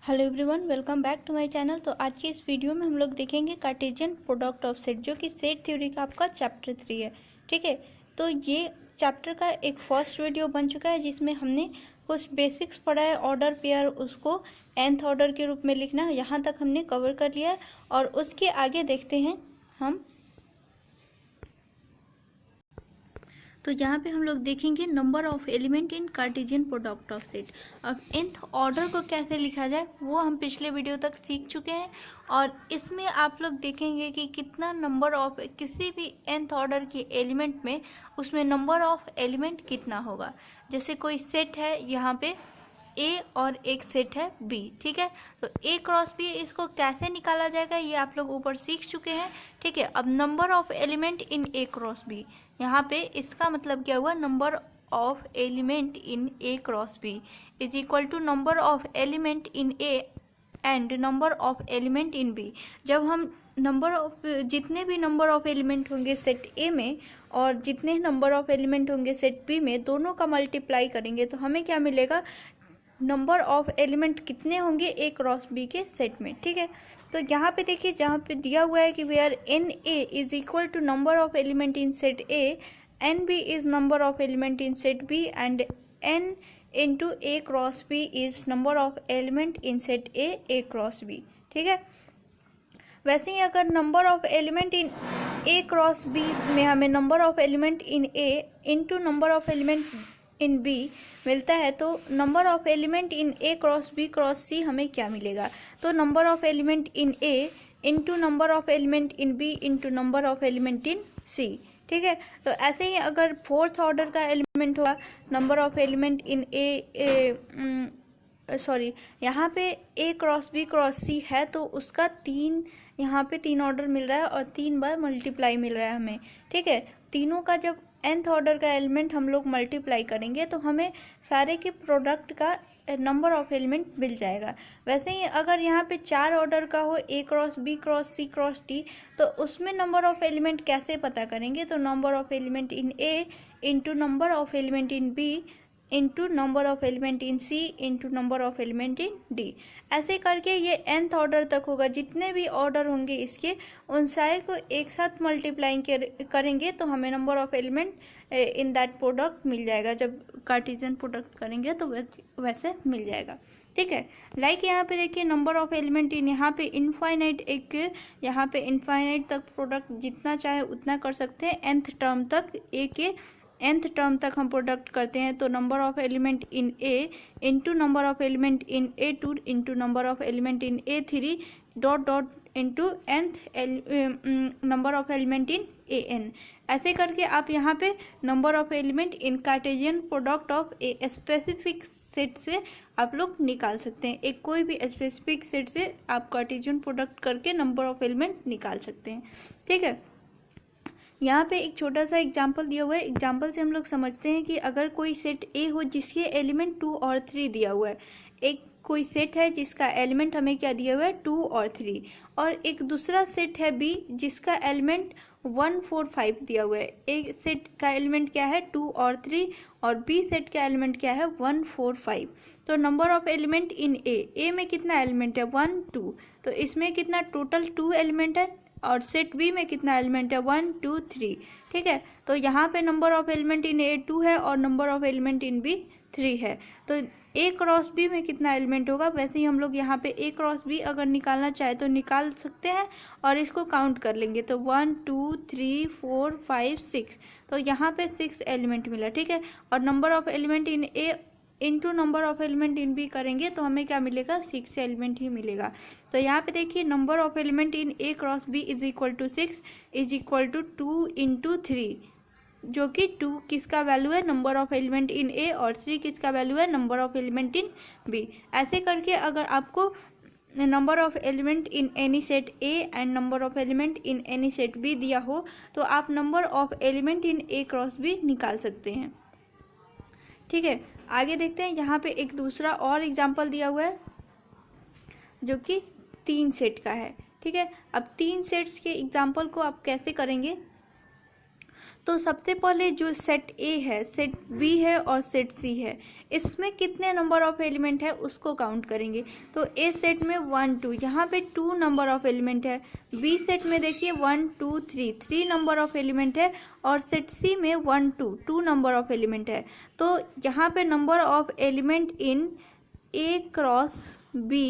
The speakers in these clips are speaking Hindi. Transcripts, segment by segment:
Hello everyone, welcome back to my channel. तो आज की इस वीडियो में हम लोग देखेंगे कार्टेशियन प्रोडक्ट ऑफ सेट, जो कि सेट थ्योरी का आपका चैप्टर 3 है। ठीक है, तो ये चैप्टर का एक फर्स्ट वीडियो बन चुका है जिसमें हमने कुछ बेसिक्स पढ़ा है। ऑर्डर पेयर, उसको nth ऑर्डर के रूप में लिखना, यहाँ तक हमने कवर कर लिया है। और उसके आगे देखते हैं हम। तो यहाँ पे हम लोग देखेंगे number of element in Cartesian product of set. अब nth ऑर्डर को कैसे लिखा जाए वो हम पिछले वीडियो तक सीख चुके हैं, और इसमें आप लोग देखेंगे कि कितना नंबर ऑफ किसी भी nth ऑर्डर के एलिमेंट में उसमें नंबर ऑफ एलिमेंट कितना होगा। जैसे कोई सेट है यहाँ पे A और एक सेट है B। ठीक है, तो A क्रॉस B इसको कैसे निकाला जाएगा ये आप लोग ऊपर सीख चुके हैं। ठीक है, अब number of element in A cross B, यहाँ पे इसका मतलब क्या हुआ, number of element in A cross B is equal to number of element in A and number of element in B। जब हम नंबर ऑफ जितने भी नंबर ऑफ एलिमेंट होंगे सेट A में और जितने नंबर ऑफ एलिमेंट होंगे सेट B में, दोनों का मल्टीप्लाई करेंगे तो हमें क्या मिलेगा, नंबर ऑफ एलिमेंट कितने होंगे A क्रॉस B के सेट में। ठीक है, तो यहाँ पे देखिए, जहाँ पे दिया हुआ है कि where NA is equal to number of element in set A, NB is number of element in set B and N into A cross B is number of element in set A cross B। ठीक है, वैसे ही अगर number of element in A cross B में हमें number of element in A into number of element in B मिलता है, तो number of element in A cross B cross C हमें क्या मिलेगा, तो number of element in A into number of element in B into number of element in C। ठीक है, तो ऐसे ही अगर फोर्थ ऑर्डर का एलिमेंट होगा, नंबर ऑफ एलिमेंट इन यहाँ पे A cross B cross C है, तो उसका यहाँ पे 3 ऑर्डर मिल रहा है और 3 बार मल्टीप्लाई मिल रहा है हमें। ठीक है, तीनों का जब nth ऑर्डर का एलिमेंट हम लोग मल्टीप्लाई करेंगे तो हमें सारे के प्रोडक्ट का नंबर ऑफ एलिमेंट मिल जाएगा। वैसे ही अगर यहाँ पे 4 ऑर्डर का हो, A cross B cross C cross D, तो उसमें नंबर ऑफ एलिमेंट कैसे पता करेंगे, तो number of element in A into number of element in B into number of element in C into number of element in D। ऐसे करके ये nth ऑर्डर तक होगा। जितने भी ऑर्डर होंगे इसके, उन सारे को एक साथ मल्टीप्लाई करेंगे तो हमें number of element in that product मिल जाएगा। जब कार्टेशियन प्रोडक्ट करेंगे तो वैसे मिल जाएगा। ठीक है, लाइक यहाँ पे देखिए नंबर ऑफ एलिमेंट इन, यहाँ पे इनफाइनाइट, यहाँ पे इनफाइनाइट तक प्रोडक्ट जितना चाहे उतना कर सकते हैं। nth टर्म तक, A के nth टर्म तक हम प्रोडक्ट करते हैं, तो number of element in A into number of element in A2 into number of element in A3 dot dot into nth number of element in AN। ऐसे करके आप यहाँ पे number of element in Cartesian product of a specific set से आप लोग निकाल सकते हैं। एक कोई भी स्पेसिफिक सेट से आप कार्टेशियन प्रोडक्ट करके नंबर ऑफ एलिमेंट निकाल सकते हैं। ठीक है, यहाँ पे एक छोटा सा एग्जाम्पल दिया हुआ है। एग्जाम्पल से हम लोग समझते हैं कि अगर कोई सेट A हो जिसके एलिमेंट 2 और 3 दिया हुआ है, एक कोई सेट है जिसका एलिमेंट हमें क्या दिया हुआ है, 2 और 3, और एक दूसरा सेट है B जिसका एलिमेंट 1 4 5 दिया हुआ है। एक सेट का एलिमेंट क्या है, 2 और 3, और B सेट का एलिमेंट क्या है, 1 4 5। तो number of element in A में कितना एलिमेंट है, 1 2, तो इसमें कितना टोटल 2 एलिमेंट है, और सेट B में कितना एलिमेंट है, 1 2 3। ठीक है, तो यहाँ पे number of element in A 2 है और number of element in B 3 है। तो A क्रॉस B में कितना एलिमेंट होगा, वैसे ही हम लोग यहाँ पे A क्रॉस B अगर निकालना चाहे तो निकाल सकते हैं, और इसको काउंट कर लेंगे तो 1 2 3 4 5 6, तो यहाँ पे 6 एलिमेंट मिला। ठीक है, और number of element in A into number of element in B करेंगे तो हमें क्या मिलेगा, 6 एलिमेंट ही मिलेगा। तो यहाँ पे देखिए number of element in A cross B is equal to 6 is equal to 2 into 3, जो कि 2 किसका वैल्यू है, number of element in A, और 3 किसका वैल्यू है, number of element in B। ऐसे करके अगर आपको number of element in any set A and number of element in any set B दिया हो, तो आप number of element in A cross B निकाल सकते हैं। ठीक है, आगे देखते हैं। यहाँ पे एक दूसरा और एग्जाम्पल दिया हुआ है जो कि 3 सेट का है। ठीक है, अब 3 सेट्स के एग्जाम्पल को आप कैसे करेंगे, तो सबसे पहले जो सेट ए है, सेट बी है और सेट सी है, इसमें कितने नंबर ऑफ एलिमेंट है उसको काउंट करेंगे। तो ए सेट में 1 2, यहाँ पे 2 नंबर ऑफ एलिमेंट है। बी सेट में देखिए 1 2 3, 3 नंबर ऑफ एलिमेंट है। और सेट सी में 1 2, 2 नंबर ऑफ एलिमेंट है। तो यहाँ पे number of element in A cross B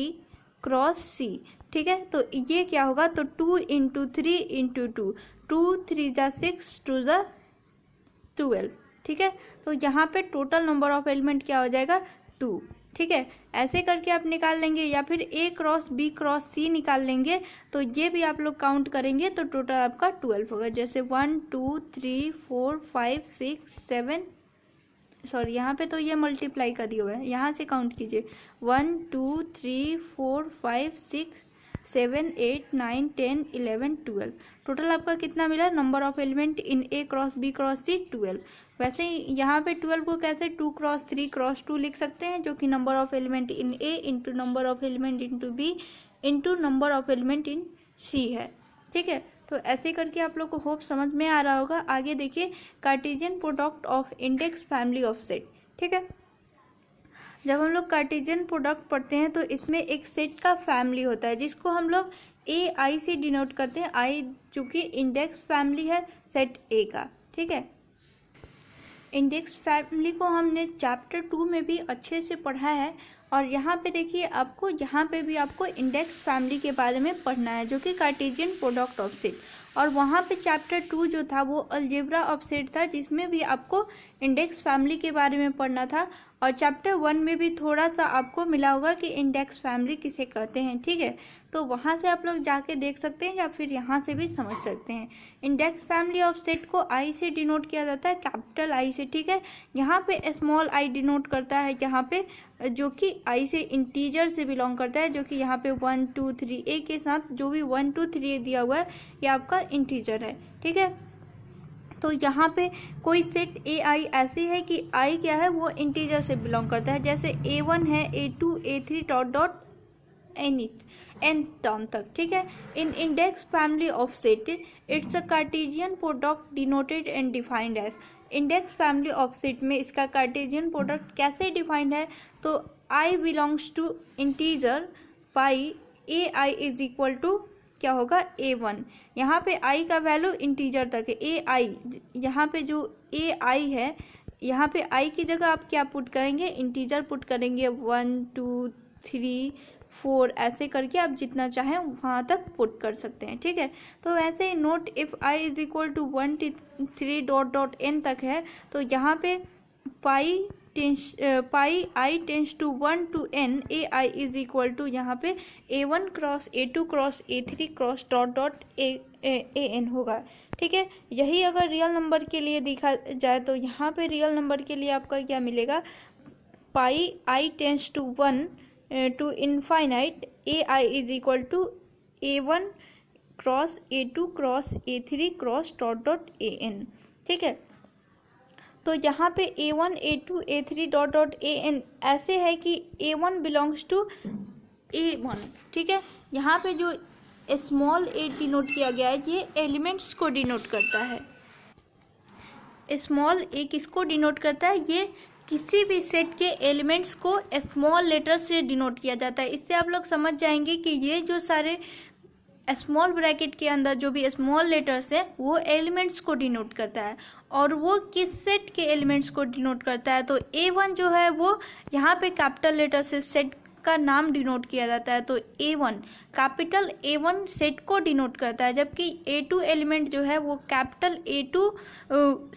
cross C, ठीक है। तो ये क्या होगा, तो 2 इंटू 3 इंटू 2, 2 3 जा 6, 2 जा 12, ठीक है। तो यहाँ पे टोटल नंबर ऑफ एलिमेंट क्या हो जाएगा, 2, ठीक है। ऐसे करके आप निकाल लेंगे, या फिर ए क्रॉस बी क्रॉस सी निकाल लेंगे। तो ये भी आप लोग काउंट करेंगे तो टोटल आपका 12 होगा। जैसे 1 2 3 4 5 6 7, सॉरी यहाँ पे तो ये मल्टीप्लाई का दिया हुआ है, यहाँ से काउंट कीजिए। 1 2 3 4 5 6 7 8 9 10 11 12, टोटल आपका कितना मिला, number of element in A cross B cross C 12। वैसे ही यहाँ पे 12 को कैसे 2 क्रॉस 3 क्रॉस 2 लिख सकते हैं, जो कि number of element in A into number of element into B into number of element in C है, ठीक है। तो ऐसे करके आप लोग को होप समझ में आ रहा होगा। आगे देखिए, Cartesian product of index family of set, ठीक है। जब हम लोग कार्टेशियन प्रोडक्ट पढ़ते हैं तो इसमें एक सेट का फैमिली होता है, जिसको हम लोग ए आई से डिनोट करते हैं। आई जो कि इंडेक्स फैमिली है सेट ए का, ठीक है। इंडेक्स फैमिली को हमने चैप्टर 2 में भी अच्छे से पढ़ा है। और यहाँ पे देखिए, आपको यहाँ पे भी आपको इंडेक्स फैमिली के बारे में पढ़ना है, जो कि कार्टेशियन प्रोडक्ट ऑफ सेट। और वहाँ पे चैप्टर 2 जो था वो अलजेब्रा ऑफ सेट था, जिसमें भी आपको इंडेक्स फैमिली के बारे में पढ़ना था। और चैप्टर 1 में भी थोड़ा सा आपको मिला होगा कि इंडेक्स फैमिली किसे कहते हैं, ठीक है। तो वहाँ से आप लोग जाके देख सकते हैं, या फिर यहाँ से भी समझ सकते हैं। इंडेक्स फैमिली ऑफ सेट को आई से डिनोट किया जाता है, कैपिटल आई से, ठीक है। यहाँ पे स्मॉल आई डिनोट करता है, यहाँ पे जो कि आई से इंटीजर से बिलोंग करता है, जो कि यहाँ पे 1 2 3 ए के साथ जो भी 1 2 3 दिया हुआ है ये आपका इंटीजर है, ठीक है। तो यहाँ पे कोई सेट ए आई ऐसी है कि आई क्या है, वो इंटीजर से बिलोंग करता है। जैसे A1 है, A2 A3 dot dot N term तक, ठीक है। In index family of set it's a Cartesian product denoted and defined as. Index family of set में इसका कार्टेशियन प्रोडक्ट कैसे डिफाइंड है, तो I belongs to integer pi A I is equal to क्या होगा, A1। यहाँ पे आई का वैल्यू इंटीजर तक है, ए आई। यहाँ पे जो ए आई है, यहाँ पे आई की जगह आप क्या पुट करेंगे, इंटीजर पुट करेंगे। 1 2 3 4 ऐसे करके आप जितना चाहें वहाँ तक पुट कर सकते हैं, ठीक है। तो वैसे ही note if I is equal to 1 3 dot dot N तक है, तो यहाँ पे pi I tends to 1 to n A I is equal to यहाँ पे A1 cross A2 cross A3 cross dot dot A N होगा, ठीक है। यही अगर रियल नंबर के लिए देखा जाए तो यहाँ पे रियल नंबर के लिए आपका क्या मिलेगा, pi I tends to 1 to infinite A I is equal to A1 cross A2 cross A3 cross dot dot AN, ठीक है। तो यहाँ पे A1 A2 A3 dot dot AN ऐसे है कि A1 बिलोंग्स टू A1, ठीक है। यहाँ पे जो स्मॉल a डिनोट किया गया है, ये एलिमेंट्स को डिनोट करता है। स्मॉल a किसको डिनोट करता है, ये किसी भी सेट के एलिमेंट्स को स्मॉल लेटर से डिनोट किया जाता है। इससे आप लोग समझ जाएंगे कि ये जो सारे स्मॉल ब्रैकेट के अंदर जो भी स्मॉल लेटर्स है वो एलिमेंट्स को डिनोट करता है। और वो किस सेट के एलिमेंट्स को डिनोट करता है, तो A1 जो है वो यहाँ पे कैपिटल लेटर से सेट का नाम डिनोट किया जाता है। तो A1 कैपिटल A1 सेट को डिनोट करता है, जबकि A2 एलिमेंट जो है वो कैपिटल A2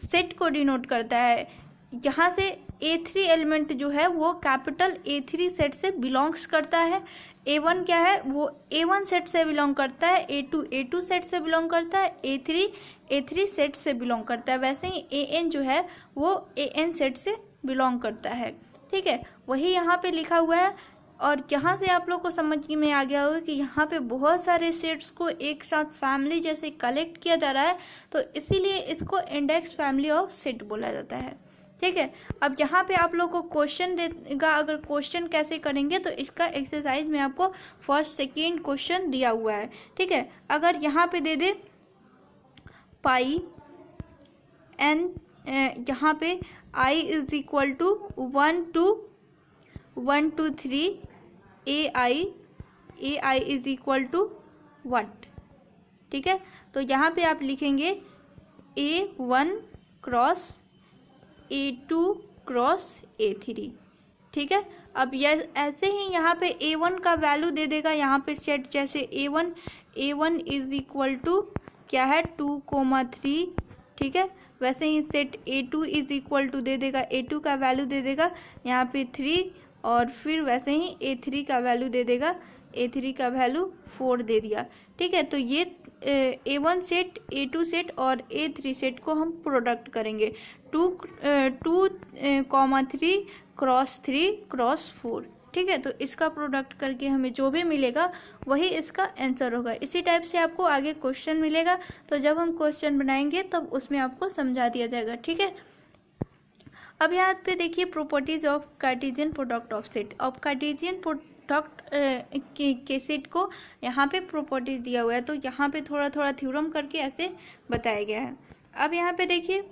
सेट को डिनोट करता है। यहाँ से A3 एलिमेंट जो है वो कैपिटल A3 सेट से बिलोंग्स करता है। A1 क्या है, वो A1 सेट से बिलोंग करता है। A2 A2 सेट से बिलोंग करता है। A3 A3 सेट से बिलोंग करता है। वैसे ही AN जो है वो AN सेट से बिलोंग करता है, ठीक है। वही यहाँ पे लिखा हुआ है। और यहाँ से आप लोग को समझ में आ गया होगा कि यहाँ पे बहुत सारे सेट्स को एक साथ फैमिली जैसे कलेक्ट किया जा रहा है, तो इसीलिए इसको इंडेक्स फैमिली ऑफ सेट बोला जाता है, ठीक है। अब यहाँ पे आप लोग को क्वेश्चन देगा, अगर क्वेश्चन कैसे करेंगे तो इसका एक्सरसाइज में आपको फर्स्ट सेकेंड क्वेश्चन दिया हुआ है, ठीक है। अगर यहाँ पे दे दे पाई n यहाँ पे I is equal to 1 to 3 ai is equal to what, ठीक है। तो यहाँ पे आप लिखेंगे A1 cross A2 cross A3, ठीक है। अब यह ऐसे ही यहाँ पे A1 का वैल्यू दे देगा, यहाँ पे सेट जैसे A1 इज इक्वल टू क्या है 2,3, ठीक है। वैसे ही set A2 is equal to दे देगा, A2 का वैल्यू दे देगा यहाँ पे 3, और फिर वैसे ही A3 का वैल्यू दे देगा, A3 का वैल्यू 4 दे दिया, ठीक है। तो ये A1 सेट, A2 सेट और A3 सेट को हम प्रोडक्ट करेंगे 2,3 क्रॉस 3 क्रॉस 4, ठीक है। तो इसका प्रोडक्ट करके हमें जो भी मिलेगा वही इसका आंसर होगा। इसी टाइप से आपको आगे क्वेश्चन मिलेगा, तो जब हम क्वेश्चन बनाएंगे तब उसमें आपको समझा दिया जाएगा, ठीक है। अब यहाँ पे देखिए properties of Cartesian product of set. अब कार्टेशियन प्रोडक्ट के सेट को यहाँ पे प्रॉपर्टीज दिया हुआ है, तो यहाँ पे थोड़ा थोड़ा थ्योरम करके ऐसे बताया गया है। अब यहाँ पे देखिए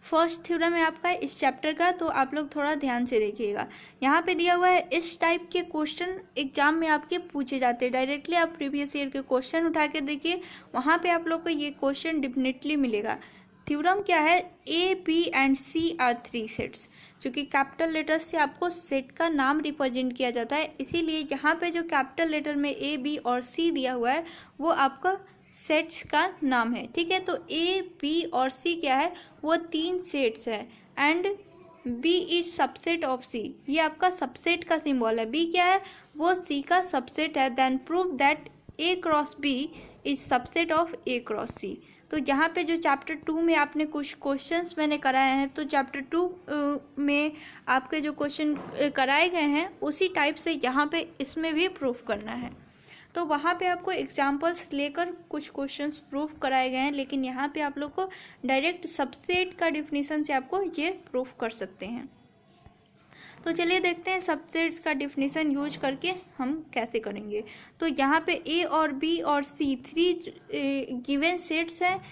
फर्स्ट थ्योरम है आपका इस चैप्टर का, तो आप लोग थोड़ा ध्यान से देखिएगा। यहाँ पे दिया हुआ है इस टाइप के क्वेश्चन एग्जाम में आपके पूछे जाते हैं। डायरेक्टली आप प्रीवियस ईयर के क्वेश्चन उठा के देखिए, वहाँ पे आप लोग को ये क्वेश्चन डेफिनेटली मिलेगा। थ्योरम क्या है, A, B and C are 3 sets. क्योंकि कैपिटल लेटर्स से आपको सेट का नाम रिप्रेजेंट किया जाता है, इसीलिए यहाँ पे जो कैपिटल लेटर में A, B और C दिया हुआ है वो आपका सेट्स का नाम है, ठीक है। तो A, B और C क्या है, वो 3 सेट्स है, and B is subset of C, ये आपका सबसेट का सिंबल है। B क्या है, वो C का सबसेट है। Then prove that A cross B is subset of A cross C। तो यहाँ पे जो चैप्टर 2 में आपने कुछ क्वेश्चंस मैंने कराए हैं, तो चैप्टर 2 में आपके जो क्वेश्चन कराए गए हैं उसी टाइप से यहाँ पे इसमें भी प्रूफ करना है। तो वहाँ पे आपको एग्जांपल्स लेकर कुछ क्वेश्चंस प्रूफ कराए गए हैं, लेकिन यहाँ पे आप लोग को डायरेक्ट सबसेट का डिफिनीशन से आपको ये प्रूफ कर सकते हैं। तो चलिए देखते हैं सबसेट्स का डिफिनीशन यूज करके हम कैसे करेंगे। तो यहाँ पे A और B और C 3 गिवन सेट्स हैं,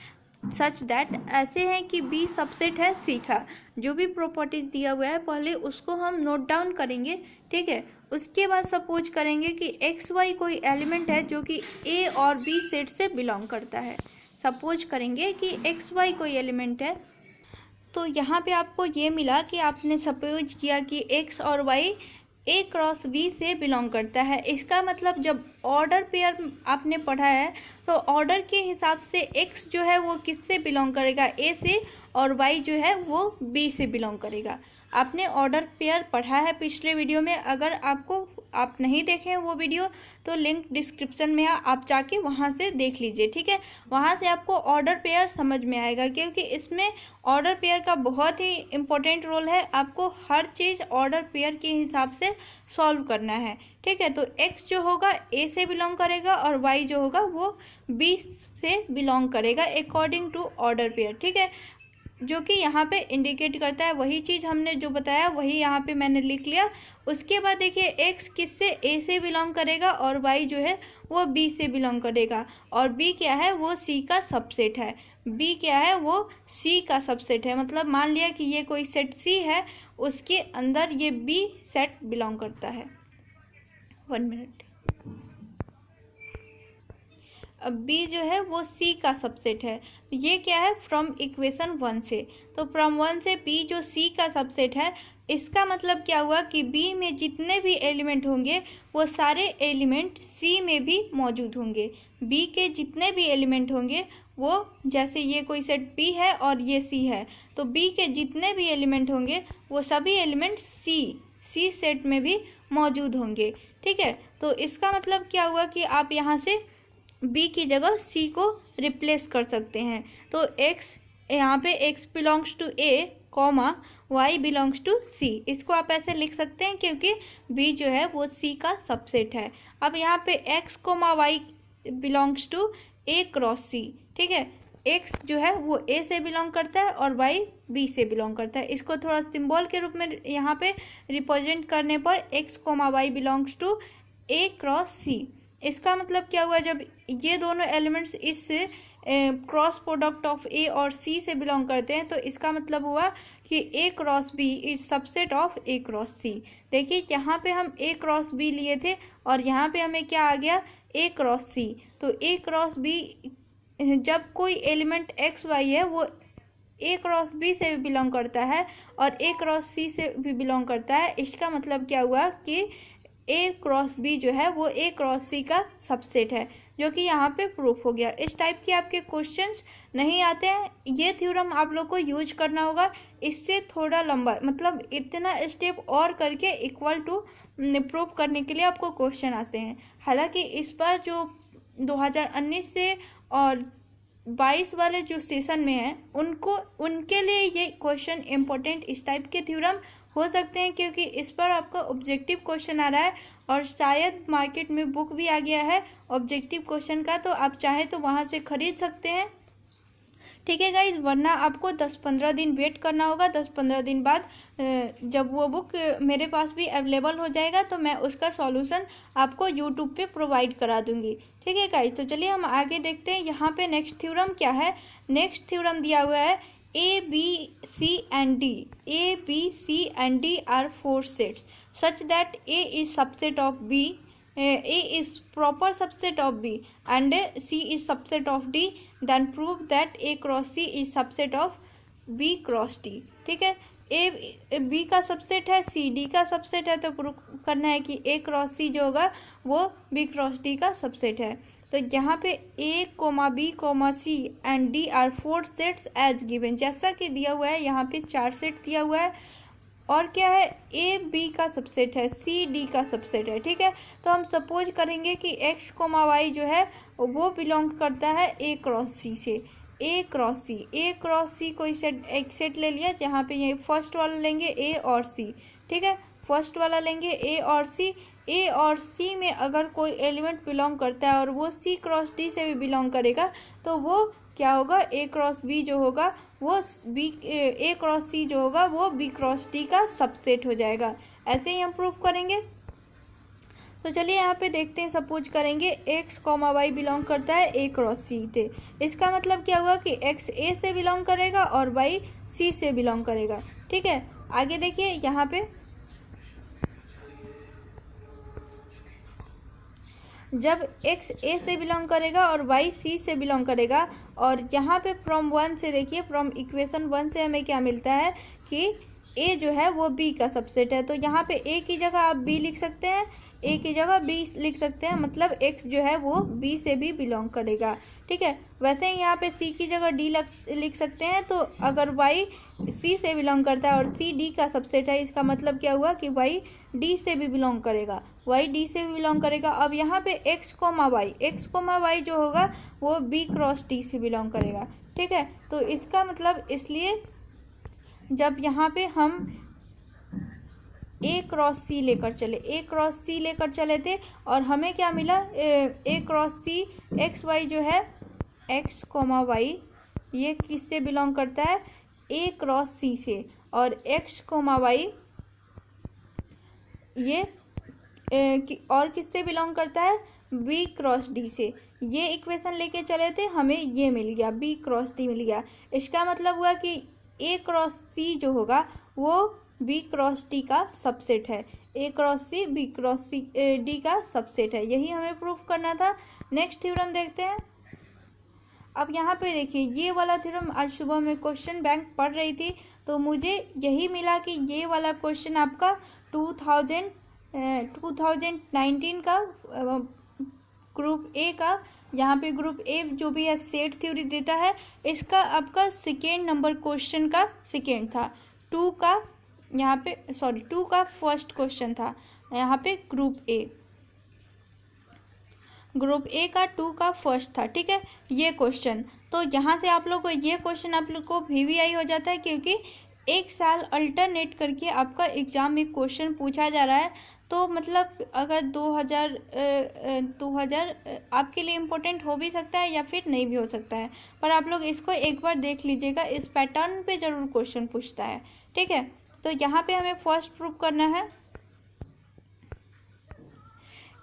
सच दैट ऐसे हैं कि B सबसेट है C का। जो भी प्रॉपर्टीज दिया हुआ है पहले उसको हम नोट डाउन करेंगे, ठीक है। उसके बाद सपोज करेंगे कि XY कोई एलिमेंट है जो कि A और B सेट से बिलोंग करता है। सपोज करेंगे कि XY कोई एलिमेंट है, तो यहाँ पे आपको ये मिला कि आपने सपोज किया कि X और Y A क्रॉस B से बिलोंग करता है। इसका मतलब जब ऑर्डर पेयर आपने पढ़ा है तो ऑर्डर के हिसाब से X जो है वो किससे बिलोंग करेगा, A से, और Y जो है वो B से बिलोंग करेगा। आपने ऑर्डर पेयर पढ़ा है पिछले वीडियो में, अगर आप नहीं देखें वो वीडियो तो लिंक डिस्क्रिप्शन में आप जाके वहाँ से देख लीजिए, ठीक है। वहाँ से आपको ऑर्डर पेयर समझ में आएगा, क्योंकि इसमें ऑर्डर पेयर का बहुत ही इम्पोर्टेंट रोल है। आपको हर चीज़ ऑर्डर पेयर के हिसाब से सॉल्व करना है, ठीक है। तो X जो होगा A से बिलोंग करेगा और Y जो होगा वो B से बिलोंग करेगा अकॉर्डिंग टू ऑर्डर पेयर, ठीक है। जो कि यहाँ पे इंडिकेट करता है वही चीज़ हमने जो बताया वही यहाँ पे मैंने लिख लिया। उसके बाद देखिए X किससे A से बिलोंग करेगा और Y जो है वो B से बिलोंग करेगा, और B क्या है, वो C का सबसेट है। B क्या है, वो C का सबसेट है। मतलब मान लिया कि ये कोई सेट C है, उसके अंदर ये B सेट बिलोंग करता है। 1 मिनट। अब B जो है वो C का सबसेट है। ये क्या है, फ्रॉम इक्वेशन 1 से। तो फ्रॉम 1 से B जो C का सबसेट है, इसका मतलब क्या हुआ कि B में जितने भी एलिमेंट होंगे वो सारे एलिमेंट C में भी मौजूद होंगे। B के जितने भी एलिमेंट होंगे वो, जैसे ये कोई सेट B है और ये C है, तो B के जितने भी एलिमेंट होंगे वो सभी एलिमेंट C सेट में भी मौजूद होंगे, ठीक है। तो इसका मतलब क्या हुआ कि आप यहाँ से B की जगह C को रिप्लेस कर सकते हैं। तो X यहाँ पे X belongs to A comma Y belongs to C, इसको आप ऐसे लिख सकते हैं क्योंकि B जो है वो C का सबसेट है। अब यहाँ पे X comma Y belongs to A cross C, ठीक है। X जो है वो A से बिलोंग करता है और Y B से बिलोंग करता है। इसको थोड़ा सिंबल के रूप में यहाँ पे रिप्रेजेंट करने पर X comma Y belongs to A cross C। इसका मतलब क्या हुआ, जब ये दोनों एलिमेंट्स इस क्रॉस प्रोडक्ट ऑफ ए और सी से बिलोंग करते हैं तो इसका मतलब हुआ कि A cross B is subset of A cross C. देखिए यहाँ पे हम ए क्रॉस बी लिए थे और यहाँ पे हमें क्या आ गया, ए क्रॉस सी। तो ए क्रॉस बी, जब कोई एलिमेंट एक्स वाई है वो ए क्रॉस बी से भी बिलोंग करता है और ए क्रॉस सी से भी बिलोंग करता है, इसका मतलब क्या हुआ कि ए क्रॉस बी जो है वो ए क्रॉस सी का सबसेट है, जो कि यहाँ पे प्रूफ हो गया। इस टाइप के आपके क्वेश्चंस नहीं आते हैं, ये थ्योरम आप लोग को यूज करना होगा। इससे थोड़ा लंबा, मतलब इतना स्टेप और करके इक्वल टू प्रूफ करने के लिए आपको क्वेश्चन आते हैं। हालांकि इस बार जो 2019 से और 22 वाले जो सेशन में हैं उनके लिए ये क्वेश्चन इम्पोर्टेंट इस टाइप के थ्योरम हो सकते हैं, क्योंकि इस पर आपका ऑब्जेक्टिव क्वेश्चन आ रहा है और शायद मार्केट में बुक भी आ गया है ऑब्जेक्टिव क्वेश्चन का, तो आप चाहे तो वहाँ से खरीद सकते हैं। ठीक है गाइज, वरना आपको 10-15 दिन वेट करना होगा। 10-15 दिन बाद जब वो बुक मेरे पास भी अवेलेबल हो जाएगा तो मैं उसका सॉल्यूशन आपको यूट्यूब पे प्रोवाइड करा दूंगी। ठीक है गाइज, तो चलिए हम आगे देखते हैं। यहाँ पे नेक्स्ट थ्योरम क्या है। नेक्स्ट थ्योरम दिया हुआ है A, B, C and D. A, B, C and D are four sets such that A is subset of B. A is proper subset of B and C is subset of D. Then prove that A cross C is subset of B cross D. ठीक है, A B का सबसेट है, C D का सबसेट है, तो प्रूव करना है कि A क्रॉस C जो होगा वो B क्रॉस D का सबसेट है। तो यहाँ पे A, B, C and D are 4 sets as given, जैसा कि दिया हुआ है यहाँ पे 4 सेट दिया हुआ है। और क्या है, A B का सबसेट है, C D का सबसेट है। ठीक है, तो हम सपोज करेंगे कि X, Y जो है वो बिलोंग करता है A क्रॉस C से। A क्रॉस C कोई सेट, एक सेट ले लिया जहाँ पे ये फर्स्ट वाला लेंगे A और C। ठीक है, फर्स्ट वाला लेंगे A और C। A और C में अगर कोई एलिमेंट बिलोंग करता है और वो C क्रॉस D से भी बिलोंग करेगा तो वो क्या होगा, A क्रॉस B जो होगा वो A क्रॉस C जो होगा वो B क्रॉस D का सबसेट हो जाएगा। ऐसे ही हम प्रूव करेंगे। तो चलिए यहाँ पे देखते हैं, सपोज करेंगे X, Y बिलोंग करता है A क्रॉस C से। इसका मतलब क्या हुआ कि X A से बिलोंग करेगा और Y C से बिलोंग करेगा। ठीक है, आगे देखिए यहाँ पे जब X A से बिलोंग करेगा और Y C से बिलोंग करेगा, और यहाँ पे फ्रॉम 1 से देखिए, फ्रॉम इक्वेशन 1 से हमें क्या मिलता है कि A जो है वो B का सबसेट है। तो यहाँ पे A की जगह आप B लिख सकते हैं, A की जगह B लिख सकते हैं, मतलब X जो है वो B से भी बिलोंग करेगा। ठीक है, वैसे ही यहाँ पे C की जगह D लिख सकते हैं। तो अगर Y C से बिलोंग करता है और C D का सबसेट है, इसका मतलब क्या हुआ कि Y D से भी बिलोंग करेगा, Y D से भी बिलोंग करेगा। अब यहाँ पे X, Y जो होगा वो B क्रॉस D से बिलोंग करेगा। ठीक है, तो इसका मतलब, इसलिए जब यहाँ पे हम A क्रॉस C लेकर चले थे और हमें क्या मिला, A cross C X Y जो है, X, Y ये किससे बिलोंग करता है, A क्रॉस C से, और X, Y ये और किससे बिलोंग करता है, B क्रॉस D से। ये इक्वेशन लेके चले थे, हमें ये मिल गया, B क्रॉस D मिल गया। इसका मतलब हुआ कि A क्रॉस C जो होगा वो B क्रॉस D का सबसेट है। A cross C B cross D का सबसेट है, यही हमें प्रूफ करना था। नेक्स्ट थ्योरम देखते हैं। अब यहाँ पे देखिए, ये वाला थ्योरम आज सुबह में क्वेश्चन बैंक पढ़ रही थी तो मुझे यही मिला कि ये वाला क्वेश्चन आपका 2019 का ग्रुप ए का, यहाँ पे ग्रुप ए जो भी है सेट थ्योरी देता है, इसका आपका सेकेंड नंबर क्वेश्चन का सेकेंड था। 2 का फर्स्ट क्वेश्चन था यहाँ पे ग्रुप ए का 2 का फर्स्ट था। ठीक है, ये क्वेश्चन, तो यहाँ से आप लोग को ये क्वेश्चन आप लोग को VVI हो जाता है, क्योंकि एक साल अल्टरनेट करके आपका एग्जाम में क्वेश्चन पूछा जा रहा है। तो मतलब अगर 2000 आपके लिए इम्पोर्टेंट हो भी सकता है या फिर नहीं भी हो सकता है, पर आप लोग इसको एक बार देख लीजिएगा, इस पैटर्न पे जरूर क्वेश्चन पूछता है। ठीक है, तो यहाँ पे हमें फर्स्ट प्रूफ करना है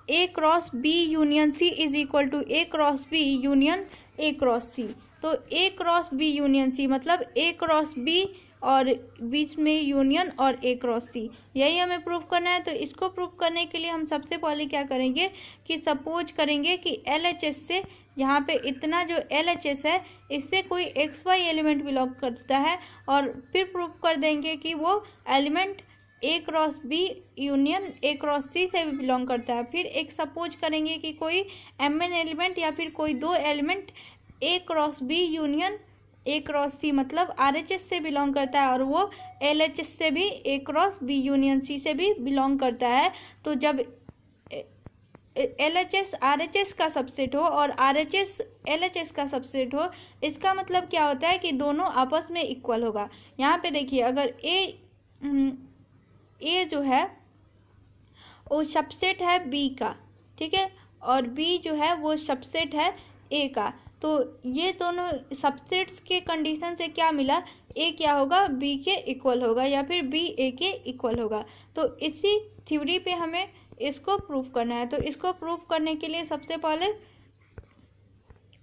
A cross B union C is equal to A cross B union A cross C. तो A cross B union C मतलब ए क्रॉस बी और बीच में यूनियन और ए क्रॉस सी, यही हमें प्रूव करना है। तो इसको प्रूव करने के लिए हम सबसे पहले क्या करेंगे कि सपोज करेंगे कि LHS से, यहाँ पे इतना जो LHS है इससे कोई XY एलिमेंट बिलोंग करता है, और फिर प्रूव कर देंगे कि वो element A cross B union A cross C से भी बिलोंग करता है। फिर एक सपोज करेंगे कि कोई MN एलिमेंट या फिर कोई दो element A cross B union A cross C मतलब RHS से बिलोंग करता है, और वो LHS से भी ए क्रॉस बी यूनियन सी से भी बिलोंग करता है। तो जब LHS RHS का सबसेट हो और RHS LHS का सबसेट हो, इसका मतलब क्या होता है कि दोनों आपस में इक्वल होगा। यहाँ पे देखिए, अगर ए जो है वो सबसेट है B का, ठीक है, और B जो है वो सबसेट है A का, तो ये दोनों सबसेट्स के कंडीशन से क्या मिला, A क्या होगा B के इक्वल होगा या फिर B A के इक्वल होगा। तो इसी थ्योरी पे हमें इसको प्रूफ करना है। तो इसको प्रूफ करने के लिए सबसे पहले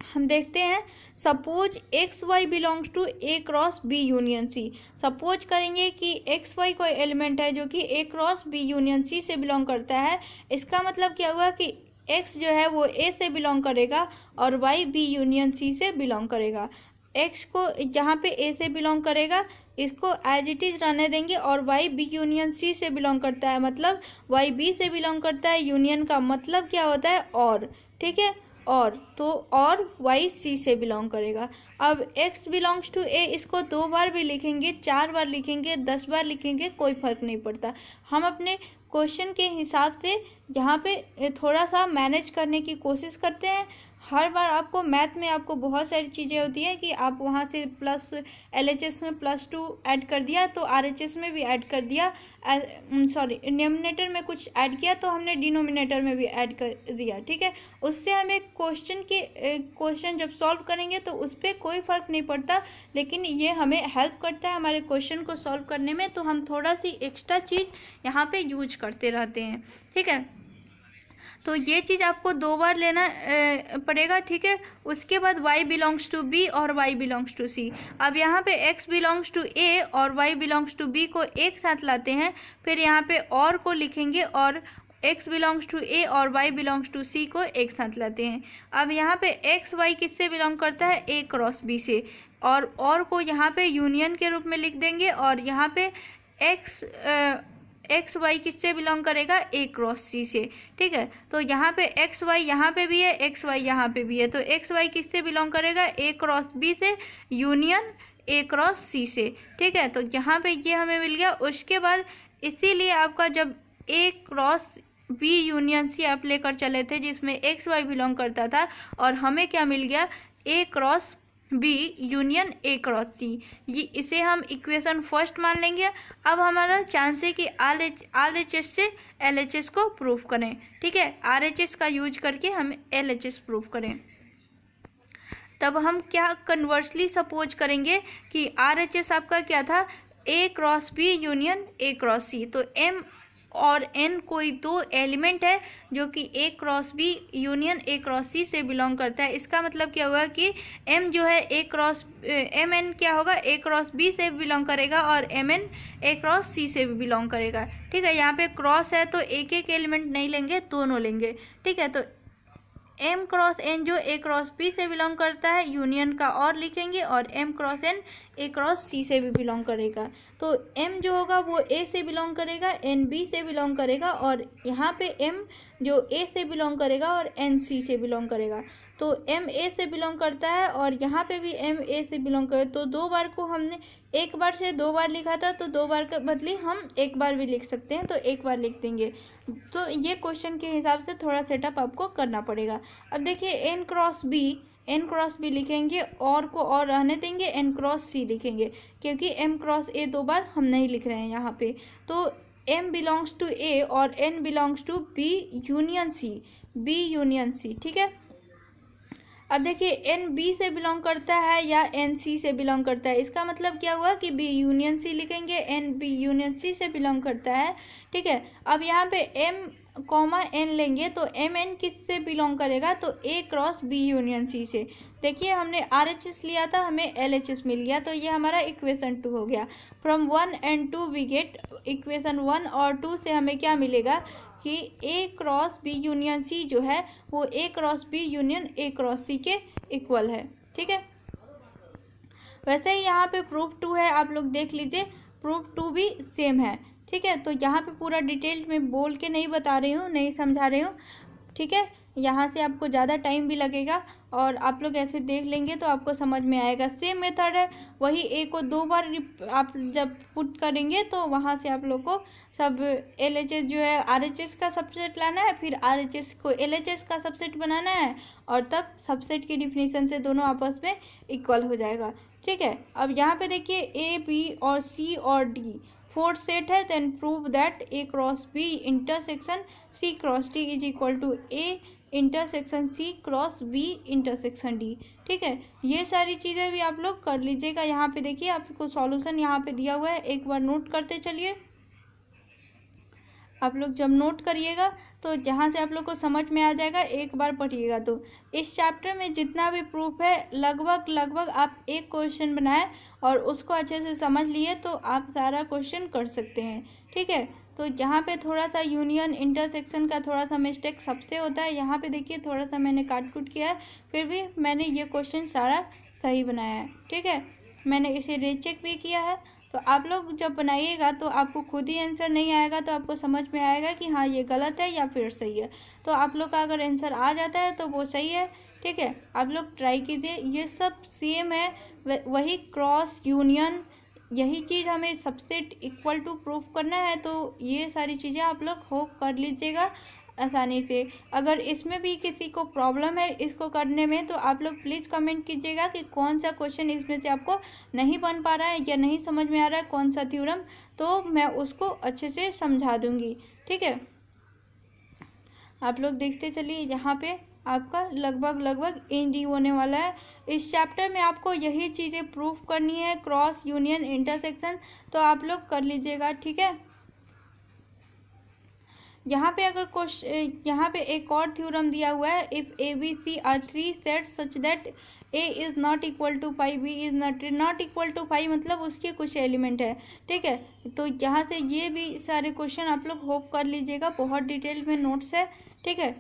हम देखते हैं, suppose XY belongs to A cross B union C। Suppose करेंगे कि XY कोई एलिमेंट है जो कि A cross B union C से बिलोंग करता है। इसका मतलब क्या हुआ कि X जो है वो A से बिलोंग करेगा और Y B यूनियन C से बिलोंग करेगा। X को जहाँ पे A से बिलोंग करेगा इसको एज इट इज़ रहने देंगे, और Y B यूनियन C से बिलोंग करता है मतलब Y B से बिलोंग करता है। यूनियन का मतलब क्या होता है, और, ठीक है, और, तो और Y C से बिलोंग करेगा। अब X बिलोंग्स टू A, इसको 2 बार भी लिखेंगे, 4 बार लिखेंगे, 10 बार लिखेंगे, कोई फर्क नहीं पड़ता। हम अपने क्वेश्चन के हिसाब से यहाँ पे थोड़ा सा मैनेज करने की कोशिश करते हैं। हर बार आपको मैथ में आपको बहुत सारी चीज़ें होती हैं कि आप वहाँ से प्लस LHS में +2 ऐड कर दिया तो RHS में भी ऐड कर दिया, सॉरी डिनोमिनेटर में कुछ ऐड किया तो हमने डिनोमिनेटर में भी ऐड कर दिया, ठीक है। उससे हमें क्वेश्चन जब सॉल्व करेंगे तो उस पर कोई फ़र्क नहीं पड़ता, लेकिन ये हमें हेल्प करता है हमारे क्वेश्चन को सॉल्व करने में। तो हम थोड़ा सी एक्स्ट्रा चीज़ यहाँ पे यूज करते रहते हैं, ठीक है। तो ये चीज़ आपको 2 बार लेना पड़ेगा, ठीक है। उसके बाद Y बिलोंग्स टू B और Y बिलोंग्स टू C। अब यहाँ पे X बिलोंग्स टू A और Y बिलोंग्स टू B को एक साथ लाते हैं, फिर यहाँ पे और को लिखेंगे और X बिलोंग्स टू A और Y बिलोंग्स टू C को एक साथ लाते हैं। अब यहाँ पे X Y किससे बिलोंग करता है, A क्रॉस B से, और को यहाँ पे यूनियन के रूप में लिख देंगे, और यहाँ पे एक्स वाई किससे बिलोंग करेगा, A क्रॉस C से, ठीक है। तो यहाँ पे एक्स वाई यहाँ पे भी है, एक्स वाई यहाँ पे भी है, तो एक्स वाई किससे बिलोंग करेगा, A क्रॉस B से यूनियन A क्रॉस C से, ठीक है। तो यहाँ पे ये हमें मिल गया। उसके बाद इसीलिए आपका जब A cross B union C आप लेकर चले थे जिसमें एक्स वाई बिलोंग करता था, और हमें क्या मिल गया, A cross B union A cross C। ये इसे हम इक्वेशन फर्स्ट मान लेंगे। अब हमारा चांस है कि RHS से LHS को प्रूफ करें, ठीक है। RHS का यूज करके हम LHS प्रूफ करें। तब हम क्या कन्वर्सली सपोज करेंगे कि RHS आपका क्या था, A cross B union A cross C। तो M और N कोई 2 एलिमेंट है जो कि A cross B union A cross C से बिलोंग करता है। इसका मतलब क्या हुआ कि M जो है MN क्या होगा, A क्रॉस B से बिलोंग करेगा और MN A क्रॉस C से भी बिलोंग करेगा, ठीक है। यहाँ पे क्रॉस है तो एक एक एलिमेंट नहीं लेंगे, दोनों लेंगे, ठीक है। तो M क्रॉस N जो A क्रॉस B से बिलोंग करता है, यूनियन का और लिखेंगे, और M cross N A cross C से भी बिलोंग करेगा। तो M जो होगा वो A से बिलोंग करेगा, N B से बिलोंग करेगा, और यहाँ पे M जो A से बिलोंग करेगा और N C से बिलोंग करेगा। तो M A से बिलोंग करता है और यहाँ पे भी M A से बिलोंग करे। तो 2 बार को हमने एक बार से 2 बार लिखा था, तो 2 बार के बदले हम एक बार भी लिख सकते हैं, तो एक बार लिख देंगे। तो ये क्वेश्चन के हिसाब से थोड़ा सेटअप आपको करना पड़ेगा। अब देखिए N क्रॉस B लिखेंगे, और को और रहने देंगे, N क्रॉस C लिखेंगे, क्योंकि M क्रॉस A 2 बार हम नहीं लिख रहे हैं यहाँ पे। तो M बिलोंग्स टू A और N belongs to B union C, ठीक है। अब देखिए N B से बिलोंग करता है या N C से बिलोंग करता है। इसका मतलब क्या हुआ कि B यूनियन C लिखेंगे, N B यूनियन C से बिलोंग करता है, ठीक है। अब यहाँ पे M कॉमा एन लेंगे तो एम एन किससे बिलोंग करेगा, तो ए क्रॉस बी यूनियन सी से। देखिए हमने आर एच एस लिया था, हमें एल एच एस मिल गया, तो ये हमारा इक्वेशन 2 हो गया। From 1 and 2 we get equation 1 और 2 से हमें क्या मिलेगा कि A cross B union C जो है वो A cross B union A cross C के इक्वल है। ठीक है, वैसे ही यहाँ पे प्रूफ 2 है, आप लोग देख लीजिए, प्रूफ 2 भी सेम है। ठीक है, तो यहाँ पे पूरा डिटेल में बोल के नहीं बता रही हूँ, नहीं समझा रही हूँ। ठीक है, यहाँ से आपको ज़्यादा टाइम भी लगेगा और आप लोग ऐसे देख लेंगे तो आपको समझ में आएगा। सेम मेथड है, वही ए को 2 बार आप जब पुट करेंगे तो वहाँ से आप लोग को सब एल एच एस जो है आर एच एस का सबसेट लाना है, फिर आर एच एस को एल एच एस का सबसेट बनाना है और तब सबसेट की डिफिनीशन से दोनों आपस में इक्वल हो जाएगा। ठीक है, अब यहाँ पे देखिए ए बी और सी और डी 4 सेट है, then prove that A cross B intersection C cross D is equal to A intersection C cross B intersection D. ठीक है, ये सारी चीज़ें भी आप लोग कर लीजिएगा। यहाँ पे देखिए आपको सॉल्यूशन यहाँ पे दिया हुआ है, एक बार नोट करते चलिए। आप लोग जब नोट करिएगा तो जहाँ से आप लोग को समझ में आ जाएगा, एक बार पढ़िएगा। तो इस चैप्टर में जितना भी प्रूफ है लगभग आप एक क्वेश्चन बनाए और उसको अच्छे से समझ लिए तो आप सारा क्वेश्चन कर सकते हैं। ठीक है, तो यहाँ पे थोड़ा सा यूनियन इंटरसेक्शन का थोड़ा सा मिस्टेक सबसे होता है। यहाँ पे देखिए थोड़ा सा मैंने काट कूट किया है, फिर भी मैंने ये क्वेश्चन सारा सही बनाया है। ठीक है, मैंने इसे रीचेक भी किया है। तो आप लोग जब बनाइएगा तो आपको खुद ही आंसर नहीं आएगा तो आपको समझ में आएगा कि हाँ ये गलत है या फिर सही है। तो आप लोग का अगर आंसर आ जाता है तो वो सही है। ठीक है, आप लोग ट्राई कीजिए, ये सब सेम है, वही क्रॉस यूनियन, यही चीज़ हमें सबसेट इक्वल टू प्रूफ करना है। तो ये सारी चीज़ें आप लोग होप कर लीजिएगा आसानी से। अगर इसमें भी किसी को प्रॉब्लम है इसको करने में तो आप लोग प्लीज़ कमेंट कीजिएगा कि कौन सा क्वेश्चन इसमें से आपको नहीं बन पा रहा है या नहीं समझ में आ रहा है कौन सा थ्योरम, तो मैं उसको अच्छे से समझा दूंगी। ठीक है, आप लोग देखते चलिए, यहाँ पे आपका लगभग एंड होने वाला है। इस चैप्टर में आपको यही चीज़ें प्रूफ करनी है, क्रॉस यूनियन इंटरसेक्शन, तो आप लोग कर लीजिएगा। ठीक है, यहाँ पे अगर क्वेश्चन, यहाँ पे एक और थ्योरम दिया हुआ है, if A B C are 3 sets such that A is not equal to 5, B is not equal to 5, मतलब उसके कुछ एलिमेंट है। ठीक है, तो यहाँ से ये भी सारे क्वेश्चन आप लोग होप कर लीजिएगा, बहुत डिटेल में नोट्स है। ठीक है,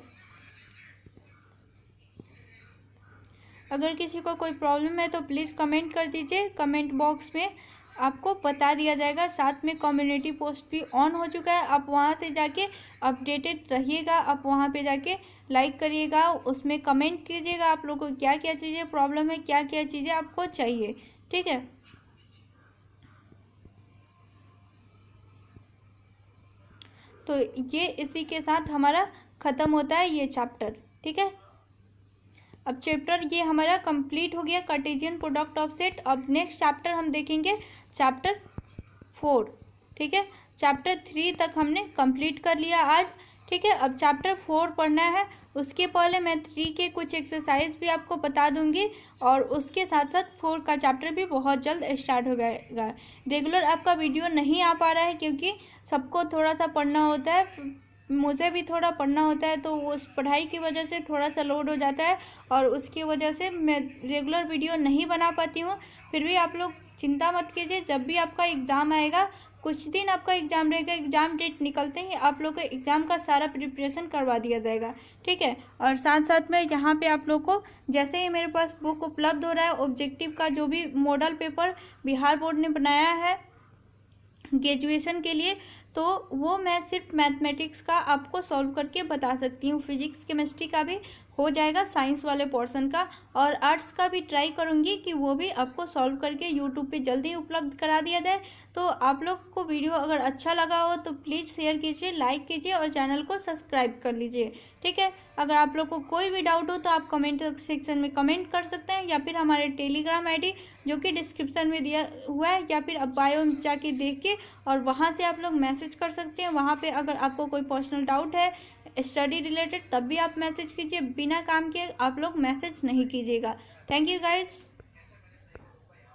अगर किसी को कोई प्रॉब्लम है तो प्लीज़ कमेंट कर दीजिए, कमेंट बॉक्स में आपको बता दिया जाएगा। साथ में कम्युनिटी पोस्ट भी ऑन हो चुका है, आप वहां से जाके अपडेटेड रहिएगा। आप वहां पे जाके लाइक करिएगा, उसमें कमेंट कीजिएगा आप लोगों को क्या क्या चीज़ें प्रॉब्लम है, क्या क्या चीज़ें आपको चाहिए। ठीक है, तो ये इसी के साथ हमारा ख़त्म होता है ये चैप्टर। ठीक है, अब चैप्टर ये हमारा कंप्लीट हो गया, कार्टेशियन प्रोडक्ट ऑफ सेट। अब नेक्स्ट चैप्टर हम देखेंगे चैप्टर 4। ठीक है, चैप्टर 3 तक हमने कंप्लीट कर लिया आज। ठीक है, अब चैप्टर 4 पढ़ना है। उसके पहले मैं 3 के कुछ एक्सरसाइज भी आपको बता दूंगी और उसके साथ साथ 4 का चैप्टर भी बहुत जल्द स्टार्ट हो जाएगा। रेगुलर आपका वीडियो नहीं आ पा रहा है क्योंकि सबको थोड़ा सा पढ़ना होता है, मुझे भी थोड़ा पढ़ना होता है, तो उस पढ़ाई की वजह से थोड़ा सा लोड हो जाता है और उसकी वजह से मैं रेगुलर वीडियो नहीं बना पाती हूँ। फिर भी आप लोग चिंता मत कीजिए, जब भी आपका एग्ज़ाम आएगा, कुछ दिन आपका एग्ज़ाम रहेगा, एग्ज़ाम डेट निकलते ही आप लोग को एग्ज़ाम का सारा प्रिपरेशन करवा दिया जाएगा। ठीक है, और साथ साथ में यहाँ पे आप लोग को जैसे ही मेरे पास बुक उपलब्ध हो रहा है, ऑब्जेक्टिव का जो भी मॉडल पेपर बिहार बोर्ड ने बनाया है ग्रेजुएशन के लिए, तो वो मैं सिर्फ मैथमेटिक्स का आपको सॉल्व करके बता सकती हूँ। फिजिक्स केमिस्ट्री का भी हो जाएगा, साइंस वाले पोर्शन का, और आर्ट्स का भी ट्राई करूँगी कि वो भी आपको सॉल्व करके यूट्यूब पे जल्दी उपलब्ध करा दिया जाए। तो आप लोग को वीडियो अगर अच्छा लगा हो तो प्लीज़ शेयर कीजिए, लाइक कीजिए और चैनल को सब्सक्राइब कर लीजिए। ठीक है, अगर आप लोग को कोई भी डाउट हो तो आप कमेंट सेक्शन में कमेंट कर सकते हैं या फिर हमारे टेलीग्राम ID जो कि डिस्क्रिप्शन में दिया हुआ है, या फिर आप बायो में जाके देख के और वहाँ से आप लोग मैसेज कर सकते हैं। वहाँ पे अगर आपको कोई पर्सनल डाउट है स्टडी रिलेटेड तब भी आप मैसेज कीजिए, बिना काम के आप लोग मैसेज नहीं कीजिएगा। Thank you guys.